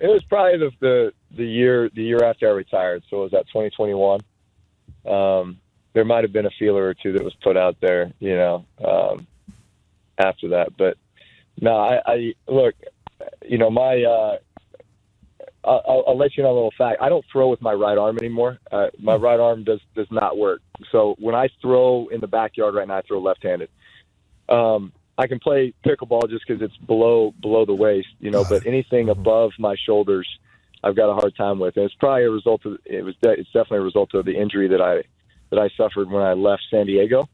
It was probably the year after I retired, so it was at 2021. There might have been a feeler or two that was put out there, after that. But no, I look, I'll let you know a little fact. I don't throw with my right arm anymore. My right arm does not work. So when I throw in the backyard right now, I throw left-handed. I can play pickleball just because it's below the waist, but anything above my shoulders, I've got a hard time with. And it's probably a result of it's definitely a result of the injury that I suffered when I left San Diego,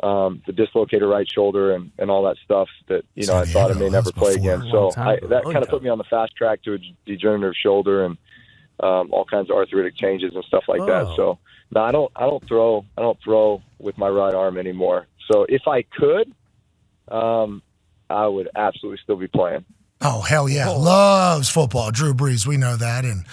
the dislocated right shoulder and all that stuff that I thought I may never play again. So that kind of put me on the fast track to a degenerative shoulder and all kinds of arthritic changes and stuff like that. So no, I don't throw with my right arm anymore. So if I could, I would absolutely still be playing. Oh, hell yeah. Loves football. Drew Brees, we know that. And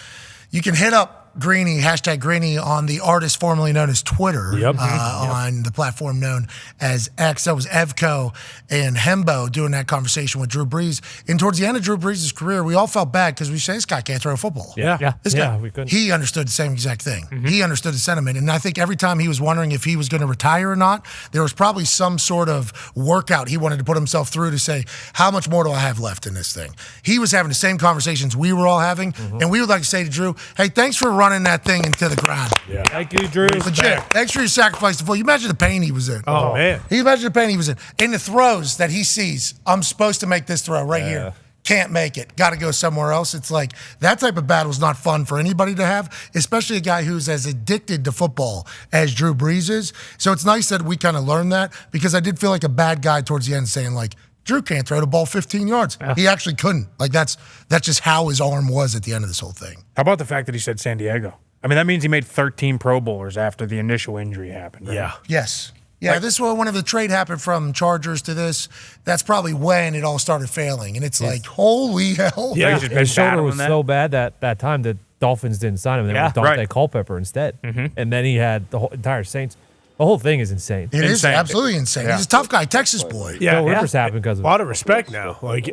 you can hit up Greeny, #Greeny on the artist formerly known as Twitter, on the platform known as X. That was Evco and Hembo doing that conversation with Drew Brees. And towards the end of Drew Brees' career, we all felt bad because we say this guy can't throw a football. This guy, we couldn't. He understood the same exact thing. He understood the sentiment. And I think every time he was wondering if he was going to retire or not, there was probably some sort of workout he wanted to put himself through to say, how much more do I have left in this thing? He was having the same conversations we were all having. And we would like to say to Drew, hey, thanks for running that thing into the ground. Yeah. Thank you, Drew. Legit. Thanks for your sacrifice to football. You imagine the pain he was in. Oh, man. He imagine the pain he was in the throws that he sees. I'm supposed to make this throw right here. Can't make it. Got to go somewhere else. It's like that type of battle is not fun for anybody to have, especially a guy who's as addicted to football as Drew Brees is. So it's nice that we kind of learned that because I did feel like a bad guy towards the end saying like, Drew can't throw the ball 15 yards. He actually couldn't. Like that's just how his arm was at the end of this whole thing. How about the fact that he said San Diego? I mean, that means he made 13 Pro Bowlers after the initial injury happened. Right? Yeah. Yes. Yeah, this was whenever the trade happened from Chargers to this, that's probably when it all started failing. And it's like, holy hell. Yeah, He's his shoulder was battling so bad that time that Dolphins didn't sign him. They went with Dante Culpepper instead. And then he had the whole entire Saints. The whole thing is insane. It is absolutely insane. He's a tough guy, Texas boy. Yeah, Rivers happened because of a lot of respect now. Like,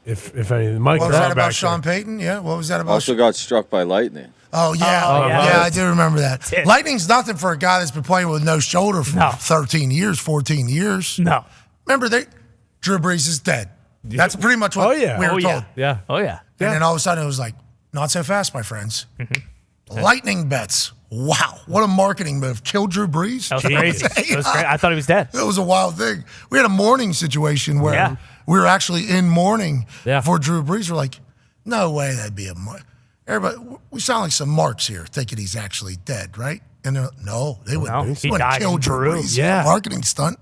if anything, Mike. What was that about Sean Payton? Yeah, what was that about? Also got struck by lightning. Oh, yeah. I do remember that. Lightning's nothing for a guy that's been playing with no shoulder for 13 years, 14 years. No. Remember, Drew Brees is dead. That's pretty much what we were told. Yeah. Oh, yeah. And then all of a sudden it was like, not so fast, my friends. Lightning bets. Wow. What a marketing move. Kill Drew Brees? That was crazy. It was great. I thought he was dead. It was a wild thing. We had a mourning situation where we were actually in mourning for Drew Brees. We're like, no way that'd be a everybody. We sound like some marks here, thinking he's actually dead, right? And they're no, they wouldn't. He died kill in Drew Peru. Brees. Yeah. Marketing stunt.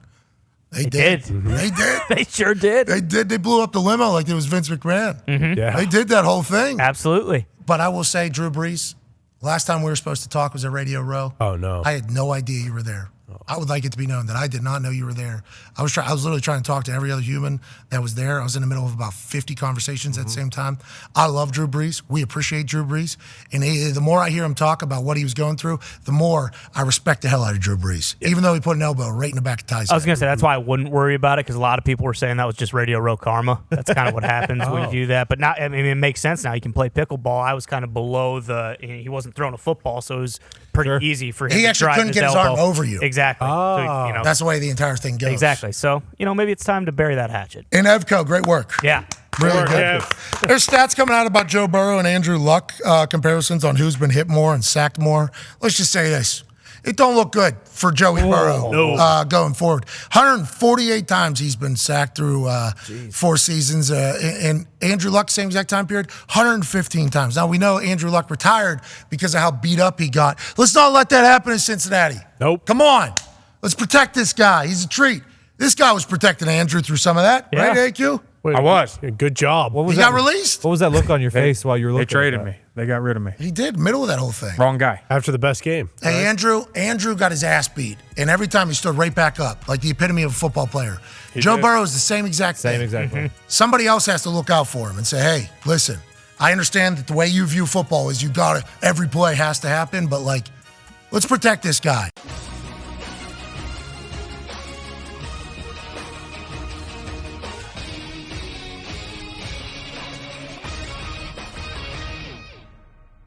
They did. They did. They sure did. They did. They blew up the limo like it was Vince McMahon. Yeah. They did that whole thing. Absolutely. But I will say, Drew Brees, last time we were supposed to talk was at Radio Row. Oh, no. I had no idea you were there. I would like it to be known that I did not know you were there. I was literally trying to talk to every other human that was there. I was in the middle of about 50 conversations at the same time. I love Drew Brees. We appreciate Drew Brees. And the more I hear him talk about what he was going through, the more I respect the hell out of Drew Brees, even though he put an elbow right in the back of Ty's head. I was going to say, that's why I wouldn't worry about it, because a lot of people were saying that was just Radio Row karma. That's kind of what happens when you do that. But now, I mean, it makes sense now. You can play pickleball. I was kind of below he wasn't throwing a football, so it was pretty easy for him He to actually drive couldn't get his elbow. arm over you. Exactly. So, that's the way the entire thing goes. Exactly. So, maybe it's time to bury that hatchet. And Evco, great work. Yeah. Really good. There's stats coming out about Joe Burrow and Andrew Luck comparisons on who's been hit more and sacked more. Let's just say this. It don't look good for Joey Burrow going forward. 148 times he's been sacked through 4 seasons. And Andrew Luck, same exact time period, 115 times. Now, we know Andrew Luck retired because of how beat up he got. Let's not let that happen in Cincinnati. Nope. Come on. Let's protect this guy. He's a treat. This guy was protecting Andrew through some of that, right, AQ? I was. Good job. He got released? What was that look on your face while you were looking? They traded me. They got rid of me. He did, middle of that whole thing. Wrong guy. After the best game. Hey, Andrew got his ass beat, and every time he stood right back up, like the epitome of a football player. Joe Burrow is the same exact thing. Same exact thing. Somebody else has to look out for him and say, hey, listen, I understand that the way you view football is every play has to happen, but, let's protect this guy.